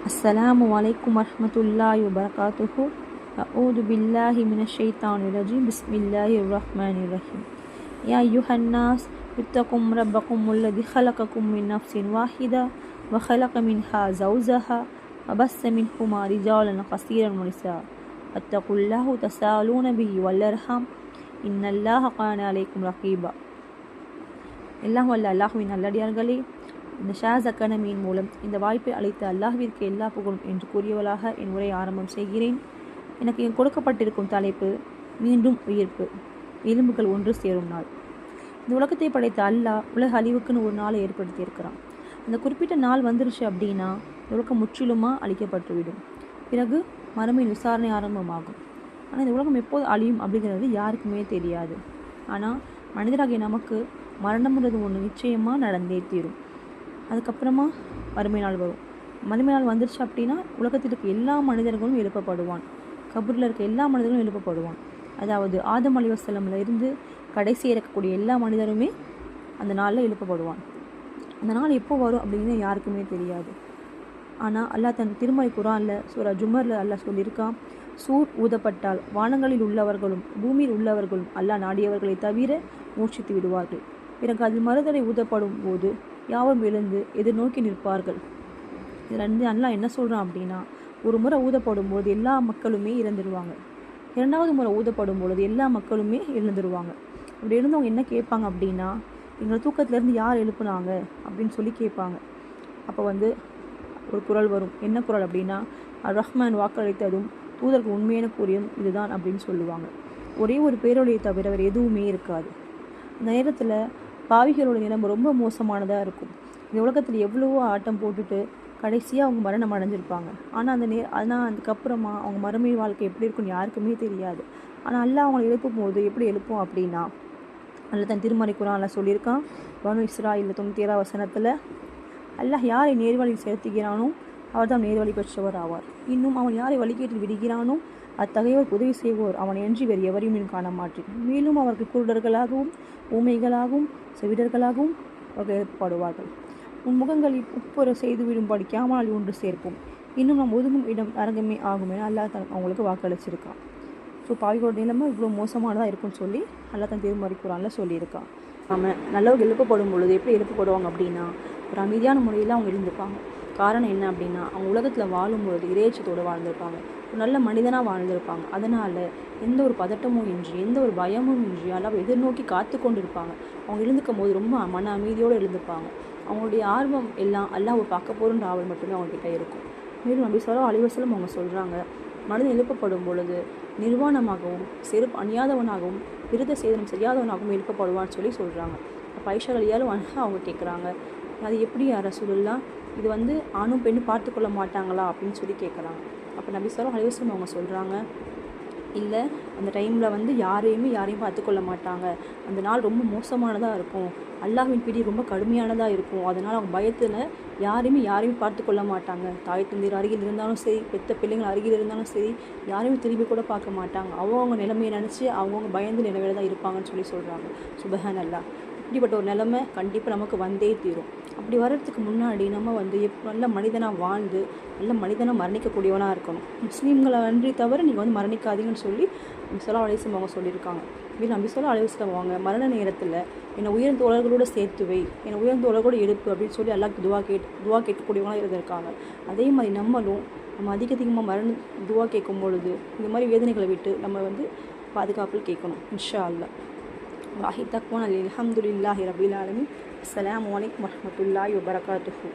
அஸ்ஸலாமு அலைக்கும் வரஹ்மத்துல்லாஹி வபரகாத்துஹு. அஊது பில்லாஹி மினஷ் ஷைத்தானிர் ரஜீம். பிஸ்மில்லாஹிர் ரஹ்மானிர் ரஹீம். யா அய்யுஹன்னாஸ் இத்தகும் ரப்பக்கும் அல்லதி ஹலகக்கும் மின் நஃப்ஸின் வாஹிதா வ ஹலக மின்ஹா ஸௌஜஹா வ பஸ்ஸ மின்ஹுமா ரிஜாலன் கஸீரன் வ நிஸா வத்தகுல்லாஹ தஸாலூன பிஹி வல் அர்ஹாம் இன்னல்லாஹ கான அலைக்கும் ரகீபா. எல்லாம் வல்ல அல்லாஹ்வின் நல்லடியார்களே, இந்த ஷாஸ் அகாடமியின் மூலம் இந்த வாய்ப்பை அளித்த அல்லாஹ்விற்கு எல்லா புகழும் என்று கூறியவளாக என் உரையை ஆரம்பம் செய்கிறேன். எனக்கு கொடுக்கப்பட்டிருக்கும் தலைப்பு மீண்டும் உயிர்ப்பு, எலும்புகள் ஒன்று சேரும் நாள். இந்த உலகத்தை படைத்த அல்லாஹ் உலக அழிவுக்குன்னு ஒரு நாளை ஏற்படுத்தியிருக்கிறான். அந்த குறிப்பிட்ட நாள் வந்துருச்சு அப்படின்னா உலகம் முற்றிலுமாக அழிக்கப்பட்டுவிடும். பிறகு மறுமையின் விசாரணை ஆரம்பமாகும். ஆனால் இந்த உலகம் எப்போது அழியும் அப்படிங்கிறது யாருக்குமே தெரியாது. ஆனால் மனிதராகிய நமக்கு மரணம்ன்றது ஒன்று நிச்சயமாக நடந்தே தீரும். அதுக்கப்புறமா மறுமை நாள் வரும். மறுமை நாள் வந்துருச்சு அப்படின்னா உலகத்தில் இருக்க எல்லா மனிதர்களும் எழுப்பப்படுவான். கபூரில் இருக்க எல்லா மனிதர்களும் எழுப்பப்படுவான். அதாவது ஆதம் அலைஹிஸ்ஸலாம்ல இருந்து கடைசி இறக்கக்கூடிய எல்லா மனிதருமே அந்த நாளில் எழுப்பப்படுவான். அந்த நாள் எப்போ வரும் அப்படின்னு யாருக்குமே தெரியாது. ஆனால் அல்லாஹ் தன் திருமறை குர்ஆனில் சூரா ஜுமரில் அல்லாஹ் சொல்லியிருக்கான், சூர் ஊதப்பட்டால் வானங்களில் உள்ளவர்களும் பூமியில் உள்ளவர்களும் அல்லாஹ் நாடியவர்களை தவிர மூச்சித்து விடுவார்கள். பிறகு அதில் மறுதலை ஊதப்படும் போது யாவரும் எழுந்து எதிர்நோக்கி நிற்பார்கள். இதில் இருந்து அல்லாஹ் என்ன சொல்கிறான் அப்படின்னா, ஒரு முறை ஊதப்படும் போது எல்லா மக்களுமே இறந்துடுவாங்க. இரண்டாவது முறை ஊதப்படும் பொழுது எல்லா மக்களுமே எழுந்துருவாங்க. அப்படி இருந்தவங்க என்ன கேட்பாங்க அப்படின்னா, எங்களை தூக்கத்திலேருந்து யார் எழுப்புனாங்க அப்படின்னு சொல்லி கேட்பாங்க. அப்போ ஒரு குரல் வரும். என்ன குரல் அப்படின்னா, ரஹ்மான் வாக்களித்ததும் தூதருக்கு உண்மையான கூறியும் இதுதான் அப்படின்னு சொல்லுவாங்க. ஒரே ஒரு பேரொழியை தவிர வேறு எதுவுமே இருக்காது. அந்த நேரத்தில் பாவிகளோட நிலைமை ரொம்ப மோசமானதாக இருக்கும். இந்த உலகத்தில் எவ்வளவோ ஆட்டம் போட்டுட்டு கடைசியாக அவங்க மரணம் அடைஞ்சிருப்பாங்க. ஆனால் அதுக்கப்புறமா அவங்க மறுமை வாழ்க்கை எப்படி இருக்குன்னு யாருக்குமே தெரியாது. ஆனால் அல்லாஹ் அவங்களை எழுப்பும் போது எப்படி எழுப்போம் அப்படின்னா, அல்லாஹ் தன் திருமறை குர்ஆனில் சொல்லியிருக்கான். பனு இஸ்ராயீல் 97 வசனத்தில், அல்லாஹ் யாரை நேர்வழியில் செலுத்துகிறானோ அவர் தான் நேர்வழி பெற்றவர் ஆவார். இன்னும் அவன் யாரை வழிகேட்டில் விடுகிறானோ அத்தகையவர் உதவி செய்வோர் அவனை அன்றி வேறு எவரையும் காண மாட்டேன். மேலும் அவர்கள் குருடர்களாகவும் ஊமைகளாகவும் செவிடர்களாகவும் அவர்கள் எழுப்பப்படுவார்கள். உன் முகங்களில் உப்புற செய்துவிடும்படி கியாமத் ஒன்று சேர்ப்போம். இன்னும் நாம் ஒதுங்கும் இடம் அரங்கமே ஆகும் என அல்லாஹ் அவங்களுக்கு வாக்களிச்சிருக்கான். ஸோ பாவிகளோட நிலைமை இவ்வளோ மோசமானதாக இருக்குன்னு சொல்லி அல்லாஹ் தன் திருமறை குர்ஆனில் சொல்லியிருக்கான். ஆமாம், நல்லவர்கள் எழுப்பப்படும் பொழுது எப்படி எழுப்பப்படுவாங்க அப்படின்னா, ஒரு அமைதியான முறையில் அவங்க இருந்துப்பாங்க. காரணம் என்ன அப்படின்னா, அவங்க உலகத்தில் வாழும்பொழுது இறையச்சத்தோடு வாழ்ந்திருப்பாங்க. ஒரு நல்ல மனிதனாக வாழ்ந்திருப்பாங்க. அதனால் எந்த ஒரு பதட்டமும் இன்றி எந்த ஒரு பயமும் இன்றி அல்லாஹ் எதிர்நோக்கி காத்து கொண்டு இருப்பாங்க. அவங்க எழுந்துக்கும் போது ரொம்ப மன அமைதியோடு எழுந்துப்பாங்க. அவங்களுடைய ஆர்வம் எல்லாம் அல்லாஹ்வை பார்க்க போகிற ஆவல் மட்டுமே அவங்ககிட்ட இருக்கும். மேலும் நபி ஸல்லல்லாஹு அலைஹி வஸல்லம் அவங்க சொல்கிறாங்க, மனிதன் எழுப்பப்படும் பொழுது நிர்வாணமாகவும் செருப்பு அணியாதவனாகவும் விருத சேதனம் செய்யாதவனாகவும் எழுப்பப்படுவான்னு சொல்லி சொல்கிறாங்க. அப்போ ஆயிஷா ரலியல்லாஹு அன்ஹா அவங்க கேட்குறாங்க, அது எப்படி யா ரசூலுல்லாஹ், இது ஆணும் பெண்ணும் பார்த்துக்கொள்ள மாட்டாங்களா அப்படின்னு சொல்லி கேட்குறாங்க. அப்போ நபி ஸல்லல்லாஹு அலைஹி வஸல்லம் அவங்க சொல்கிறாங்க, இல்லை, அந்த டைமில் யாரையும் பார்த்துக்கொள்ள மாட்டாங்க. அந்த நாள் ரொம்ப மோசமானதாக இருக்கும். அல்லாஹ்வின் பிடி ரொம்ப கடுமையானதாக இருக்கும். அதனால் அவங்க பயத்தில் யாரையும் பார்த்துக்கொள்ள மாட்டாங்க. தாய் தந்தையர் அருகில் இருந்தாலும் சரி, பெத்த பிள்ளைங்கள் அருகில் இருந்தாலும் சரி, யாரையும் திரும்பி கூட பார்க்க மாட்டாங்க. அவங்க நிலைமையை நினச்சி அவங்கவுங்க பயந்து நிலைமையில தான் இருப்பாங்கன்னு சொல்லி சொல்கிறாங்க. சுபஹான் அல்லாஹ். இப்படிப்பட்ட ஒரு நிலைமை கண்டிப்பாக நமக்கு வந்தே தீரும். அப்படி வர்றதுக்கு முன்னாடி நம்ம நல்ல மனிதனாக வாழ்ந்து நல்ல மனிதனாக மரணிக்கக்கூடியவனாக இருக்கணும். முஸ்லீம்களை அன்றி தவிர நீங்கள் மரணிக்காதீங்கன்னு சொல்லி நபி ஸல்லல்லாஹு அலைஹி வஸல்லம் அவங்க சொல்லியிருக்காங்க. நபி ஸல்லல்லாஹு அலைஹி வஸல்லம் அவங்க மரண நேரத்தில் என்னை உயர்ந்த தோழர்களோடு சேர்த்து வை, என்னை உயர்ந்த தோழர்களோடு எடுப்பு அப்படின்னு சொல்லி அல்லாஹ்க்கு துவா கேட்கக்கூடியவங்களாக இருந்திருக்காங்க. அதே மாதிரி நம்ம அதிகமாக துவா கேட்கும் பொழுது இந்த மாதிரி வேதனைகளை விட்டு நம்ம பாதுகாப்பில் கேட்கணும். இன்ஷா அல்லாஹ். வாஹி தக்வான் அல்ஹம்துலில்லாஹி ரபில் ஆலமீன். அஸ்ஸலாமு அலைக்கும் வரஹ்மத்துல்லாஹி வபரகாத்துஹு.